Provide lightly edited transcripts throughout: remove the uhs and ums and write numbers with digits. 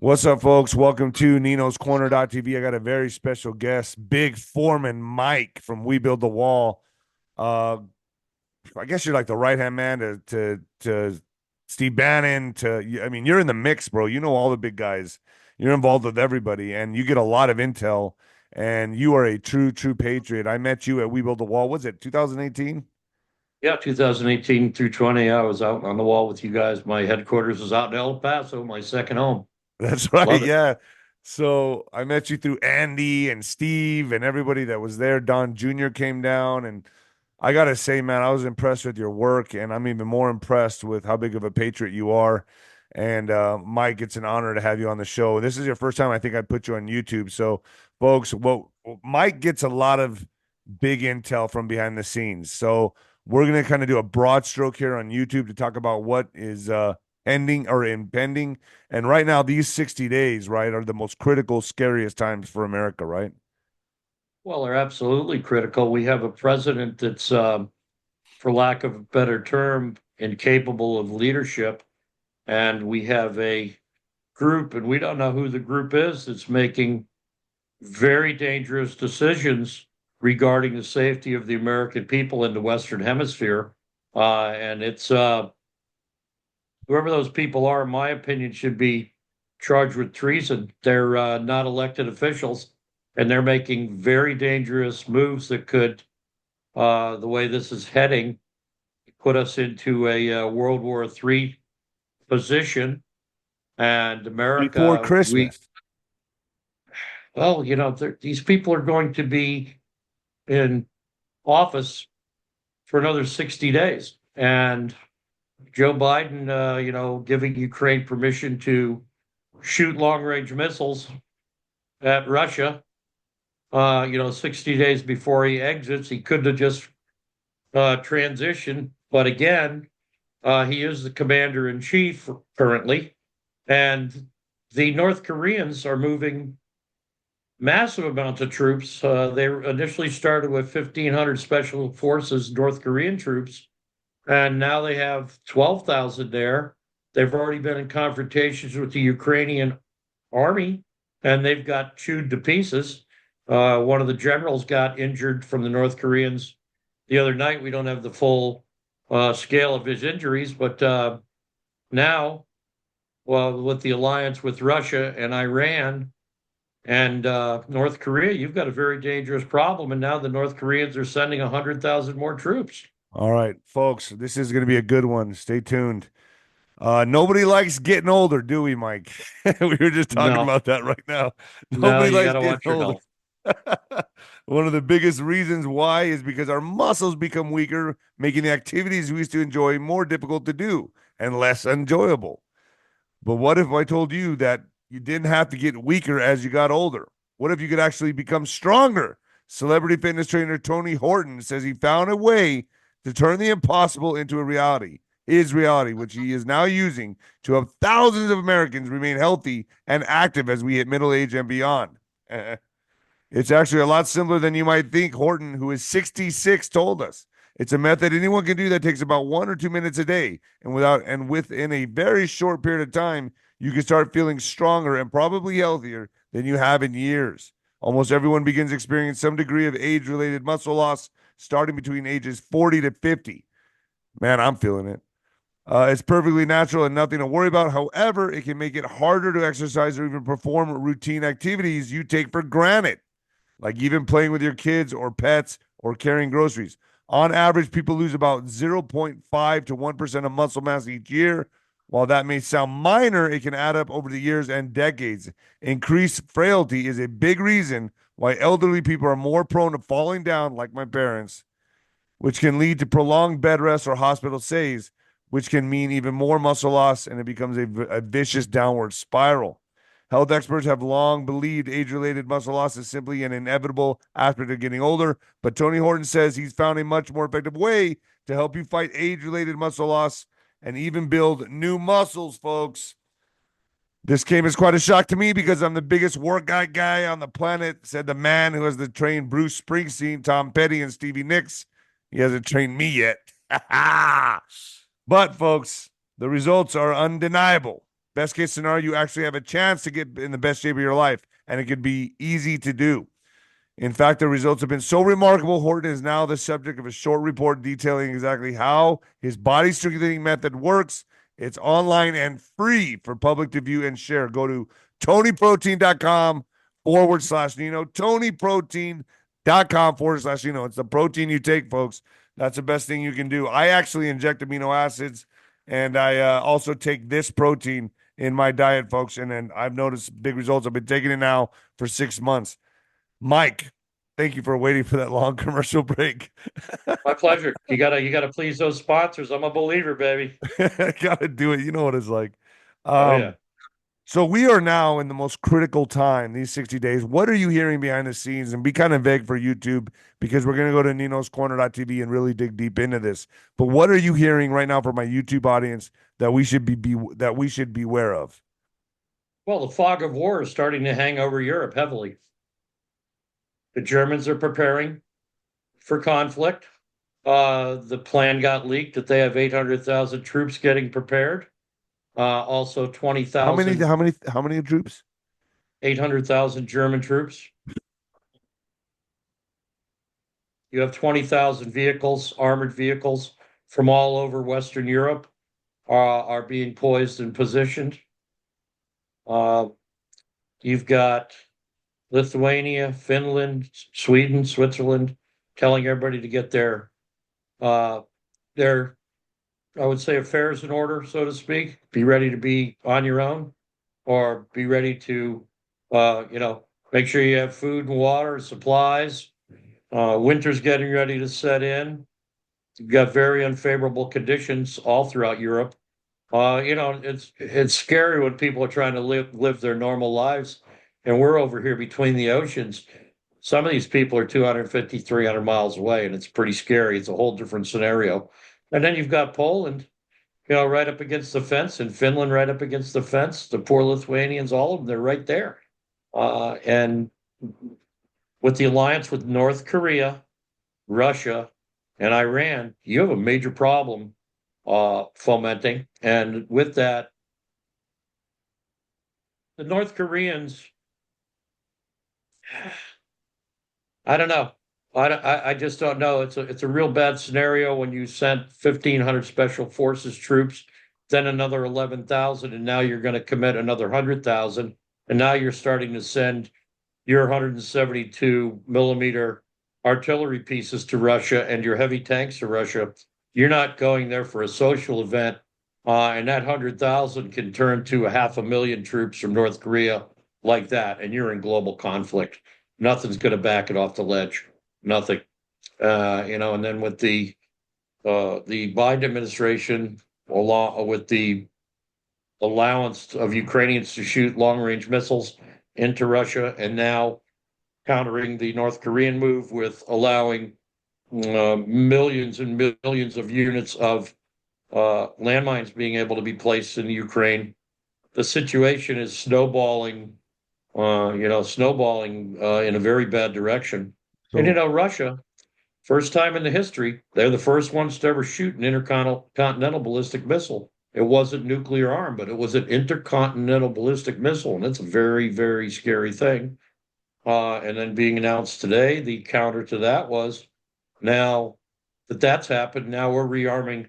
What's up, folks? Welcome to Nino's Corner.tv. I got a very special guest, Big Foreman Mike from 𝗬𝗶𝗱𝗶𝗹. Uh, I guess you're like the right hand man to Steve Bannon. I mean, you're in the mix, bro. You know all the big guys. You're involved with everybody, and you get a lot of intel. And you are a true patriot. I met you at 𝗬𝗶𝗱𝗶𝗹. Was it 2018? Yeah, 2018 through 20, I was out on the wall with you guys. My headquarters was out in El Paso, my second home. That's right. Love it. Yeah. So I met you through Andy and Steve and everybody that was there. Don Jr. came down. And I got to say, man, I was impressed with your work. And I'm even more impressed with how big of a patriot you are. And Mike, it's an honor to have you on the show. This is your first time I think I put you on YouTube. So, folks, Mike gets a lot of big intel from behind the scenes. So we're going to kind of do a broad stroke here on YouTube to talk about what is ending or impending. And right now, these 60 days, right, are the most critical, scariest times for America, right? Well, they're absolutely critical. We have a president that's, for lack of a better term, incapable of leadership. And we have a group, and we don't know who the group is, that's making very dangerous decisions regarding the safety of the American people in the Western Hemisphere. And it's whoever those people are, in my opinion, should be charged with treason. They're not elected officials, and they're making very dangerous moves that could, the way this is heading, put us into a World War III position. And Before America, Christmas. these people are going to be in office for another 60 days. And Joe Biden, giving Ukraine permission to shoot long range missiles at Russia, 60 days before he exits. He could have just transitioned. But again, he is the commander in chief currently. And the North Koreans are moving massive amounts of troops. They initially started with 1,500 special forces North Korean troops, and now they have 12,000 there. They've already been in confrontations with the Ukrainian army, and they've got chewed to pieces. One of the generals got injured from the North Koreans the other night. We don't have the full scale of his injuries, but now, well, with the alliance with Russia and Iran and North Korea, you've got a very dangerous problem. And now the North Koreans are sending 100,000 more troops. All right, folks, this is going to be a good one. Stay tuned. Nobody likes getting older, do we, Mike? We were just talking No, about that right now. no, Nobody you likes got to getting watch your older. health. One of the biggest reasons why is because our muscles become weaker, making the activities we used to enjoy more difficult to do and less enjoyable. But what if I told you that you didn't have to get weaker as you got older? What if you could actually become stronger? Celebrity fitness trainer Tony Horton says he found a way to turn the impossible into a reality, his reality, which he is now using to help thousands of Americans remain healthy and active as we hit middle age and beyond. It's actually a lot simpler than you might think, Horton, who is 66, told us. It's a method anyone can do that takes about 1 or 2 minutes a day. And within a very short period of time, you can start feeling stronger and probably healthier than you have in years. Almost everyone begins experiencing some degree of age-related muscle loss starting between ages 40 to 50. Man, I'm feeling it. It's perfectly natural and nothing to worry about. However, it can make it harder to exercise or even perform routine activities you take for granted, like even playing with your kids or pets or carrying groceries. On average, people lose about 0.5 to 1% of muscle mass each year. While that may sound minor, it can add up over the years and decades. Increased frailty is a big reason why elderly people are more prone to falling down, like my parents, which can lead to prolonged bed rest or hospital stays, which can mean even more muscle loss, and it becomes a vicious downward spiral. Health experts have long believed age related muscle loss is simply an inevitable aspect of getting older, but Tony Horton says he's found a much more effective way to help you fight age related muscle loss and even build new muscles, folks. This came as quite a shock to me because I'm the biggest workout guy on the planet, said the man who has to train Bruce Springsteen, Tom Petty, and Stevie Nicks. He hasn't trained me yet. But, folks, the results are undeniable. Best case scenario, you actually have a chance to get in the best shape of your life, and it could be easy to do. In fact, the results have been so remarkable, Horton is now the subject of a short report detailing exactly how his body strengthening method works. It's online and free for public to view and share. Go to TonyProtein.com/Nino. TonyProtein.com/Nino. It's the protein you take, folks. That's the best thing you can do. I actually inject amino acids, and I also take this protein in my diet, folks. And then I've noticed big results. I've been taking it now for 6 months. Mike, thank you for waiting for that long commercial break. My pleasure. You gotta please those sponsors. I'm a believer, baby. Gotta do it. You know what it's like. Oh yeah. Um, so we are now in the most critical time, these 60 days. What are you hearing behind the scenes? And be kind of vague for YouTube because we're gonna go to Nino's Corner.tv and really dig deep into this. But what are you hearing right now from my YouTube audience that we should that we should beware of? Well, the fog of war is starting to hang over Europe heavily. The Germans are preparing for conflict. The plan got leaked that they have 800,000 troops getting prepared. Also How many 20,000, how many how many troops? 800,000 German troops. You have 20,000 vehicles, armored vehicles from all over Western Europe are being poised and positioned. Uh, you've got Lithuania, Finland, Sweden, Switzerland telling everybody to get uh, their I would say affairs in order, so to speak. Be ready to be on your own, or be ready to, make sure you have food and water, supplies. Winter's getting ready to set in. You've got very unfavorable conditions all throughout Europe. It's scary when people are trying to live their normal lives, and we're over here between the oceans. Some of these people are 250, 300 miles away, and it's pretty scary. It's a whole different scenario. And then you've got Poland, right up against the fence, and Finland right up against the fence. The poor Lithuanians, all of them, they're right there. And with the alliance with North Korea, Russia, and Iran, you have a major problem fomenting. And with that, the North Koreans, I don't know. I just don't know. It's a real bad scenario when you sent 1,500 special forces troops, then another 11,000, and now you're going to commit another 100,000, and now you're starting to send your 172 millimeter artillery pieces to Russia and your heavy tanks to Russia. You're not going there for a social event, and that 100,000 can turn to 500,000 troops from North Korea like that, and you're in global conflict. Nothing's going to back it off the ledge. Nothing. And then with the Biden administration, along with the allowance of Ukrainians to shoot long-range missiles into Russia, and now countering the North Korean move with allowing millions and millions of units of landmines being able to be placed in Ukraine. The situation is snowballing in a very bad direction. And So Russia, first time in the history, they're the first ones to ever shoot an intercontinental ballistic missile. It wasn't nuclear armed, but it was an intercontinental ballistic missile, and it's a very, very scary thing. And then being announced today, the counter to that was now that that's happened, now we're rearming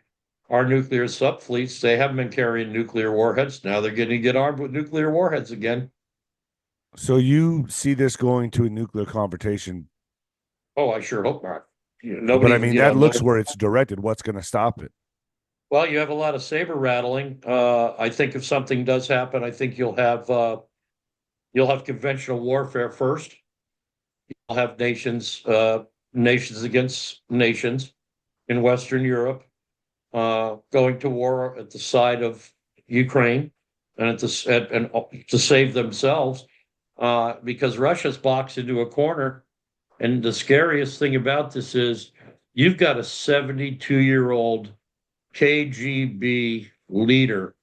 our nuclear subfleets. They haven't been carrying nuclear warheads. Now they're going to get armed with nuclear warheads again. So you see this going to a nuclear confrontation, Oh, I sure hope not. but Nobody, I mean that looks where it's directed. What's going to stop it? well, you have a lot of saber rattling. I think if something does happen, I think you'll have conventional warfare first. You'll have nations against nations in Western Europe, going to war at the side of Ukraine and to save themselves, because Russia's boxed into a corner. And the scariest thing about this is you've got a 72-year-old KGB leader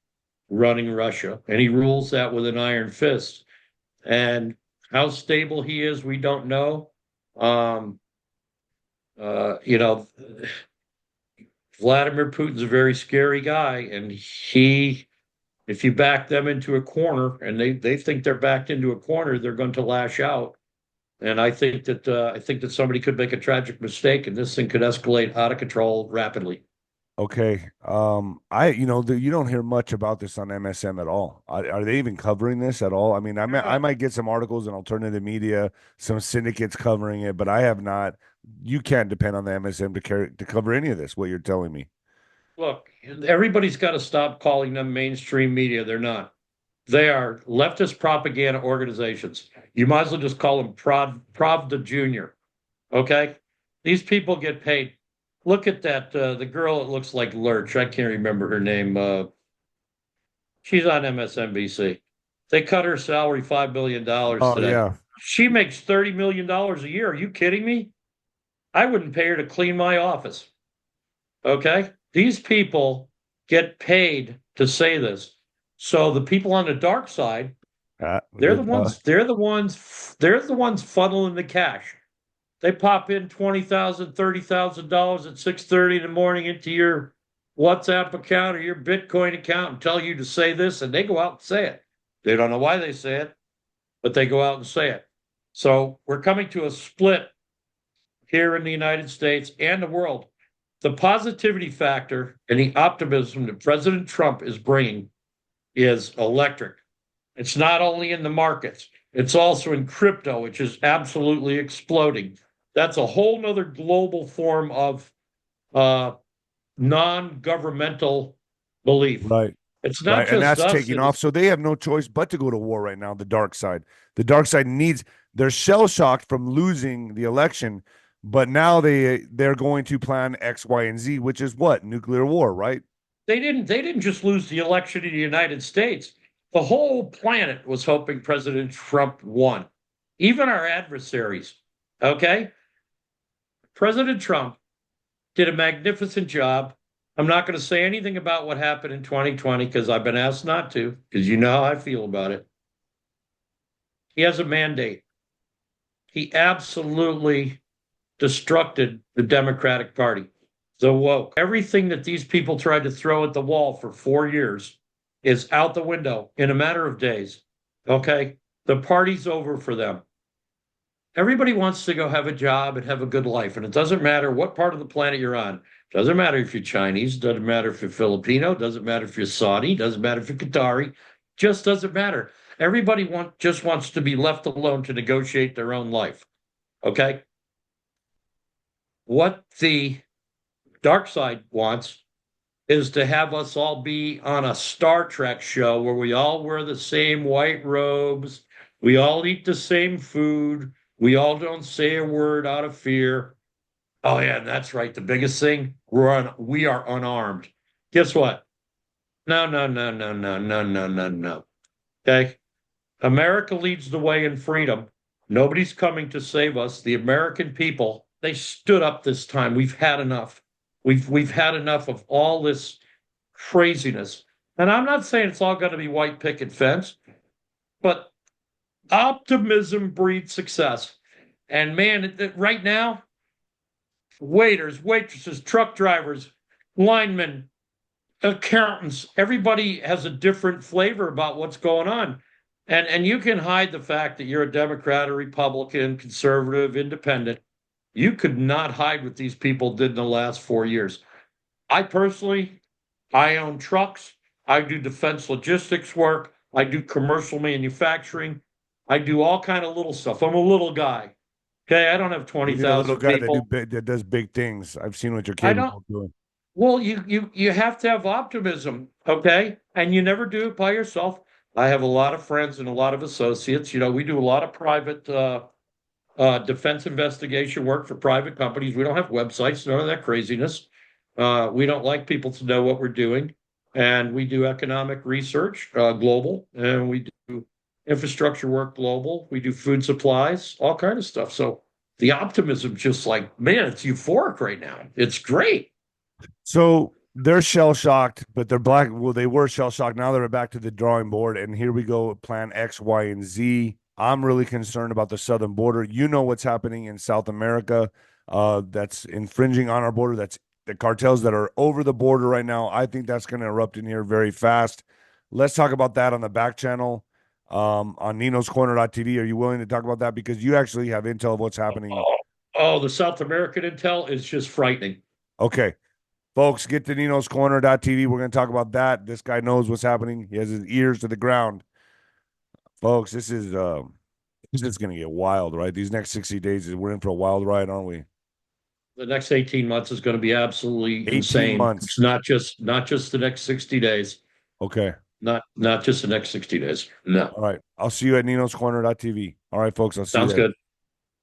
running Russia, and he rules that with an iron fist. And how stable he is, we don't know. Um, uh, you know, Vladimir Putin's a very scary guy, and he If you back them into a corner and they think they're backed into a corner, they're going to lash out. And I think that somebody could make a tragic mistake and this thing could escalate out of control rapidly. Okay. You don't hear much about this on MSM at all. Are they even covering this at all? I mean, I Yeah. might get some articles in alternative media, some syndicates covering it, but I have not. You can't depend on the MSM to cover any of this, what you're telling me. Look, everybody's got to stop calling them mainstream media. They're not. They are leftist propaganda organizations. You might as well just call them Pravda Junior. Okay, these people get paid. Look at that. The girl that looks like Lurch. I can't remember her name. She's on MSNBC. They cut her salary $5 million Oh today. yeah. She makes $30 million a year. Are you kidding me? I wouldn't pay her to clean my office. Okay, these people get paid to say this. So the people on the dark side, they're the Duh. ones. They're the ones funneling the cash. They pop in $20,000, $30,000 at 6:30 in the morning into your WhatsApp account or your Bitcoin account and tell you to say this, and they go out and say it. They don't know why they say it, but they go out and say it. So we're coming to a split here in the United States and the world. The positivity factor and the optimism that President Trump is bringing is electric. It's not only in the markets, it's also in crypto, which is absolutely exploding. That's a whole nother global form of uh, non-governmental belief. Right. It's not Right. And just that's us. taking off. So they have no choice but to go to war right now, the dark side. The dark side needs, they're shell shocked from losing the election, but now they're going to plan X, Y, and Z, which is what? Nuclear war, right? They didn't just lose the election in the United States. The whole planet was hoping President Trump won. Even our adversaries. Okay? President Trump did a magnificent job. I'm not going to say anything about what happened in 2020 because I've been asked not to, because you know how I feel about it. He has a mandate. He absolutely destructed the Democratic Party, the woke. Everything that these people tried to throw at the wall for 4 years is out the window in a matter of days. Okay? The party's over for them. Everybody wants to go have a job and have a good life. And it doesn't matter what part of the planet you're on. Doesn't matter if you're Chinese, doesn't matter if you're Filipino, doesn't matter if you're Saudi, doesn't matter if you're Qatari, just doesn't matter. Just wants to be left alone to negotiate their own life. Okay? What the dark side wants is to have us all be on a Star Trek show where we all wear the same white robes, we all eat the same food, we all don't say a word out of fear. Oh yeah, that's right. The biggest thing, we are unarmed. Guess what? No, no, no, no, no, no, no, no, no. Okay. America leads the way in freedom. Nobody's coming to save us. The American people, they stood up this time. We've had enough. We've had enough of all this craziness. And I'm not saying it's all going to be white picket fence, but optimism breeds success. And man, right now, waiters, waitresses, truck drivers, linemen, accountants, everybody has a different flavor about what's going on. And you can hide the fact that you're a Democrat, a Republican, conservative, independent. You could not hide what these people did in the last 4 years. I personally, I own trucks. I do defense logistics work. I do commercial manufacturing. I do all kind of little stuff. I'm a little guy. Okay, I don't have You need a little 20,000 guy people. that does big things. I've seen what you're I don't. capable of doing. Well, you have to have optimism, okay? And you never do it by yourself. I have a lot of friends and a lot of associates. You know, we do a lot of private defense investigation work for private companies. We don't have websites, none of that craziness. We don't like people to know what we're doing. And we do economic research, global, and we do infrastructure work global. We do food supplies, all kind of stuff. So the optimism, just like, man, it's euphoric right now. It's great. So they're shell shocked, but they're black. Well, they were shell shocked. Now they're back to the drawing board, and here we go. Plan X, Y, and Z. I'm really concerned about the southern border. You know what's happening in South America. That's infringing on our border. That's the cartels that are over the border right now. I think that's going to erupt in here very fast. let's talk about that on the back channel, on Nino's Corner.tv. Are you willing to talk about that? Because you actually have intel of what's happening. Oh, the South American intel is just frightening. Okay. Folks, get to Nino's Corner.tv. We're going to talk about that. This guy knows what's happening. He has his ears to the ground. Folks, this is going to get wild, right? These next 60 days, we're in for a wild ride, aren't we? The next 18 months is going to be absolutely 18 insane. months. It's not just the next 60 days. Okay. Not just the next 60 days. No. All right. I'll see you at Nino's Corner.tv. All right, folks. I'll see you Sounds there. good.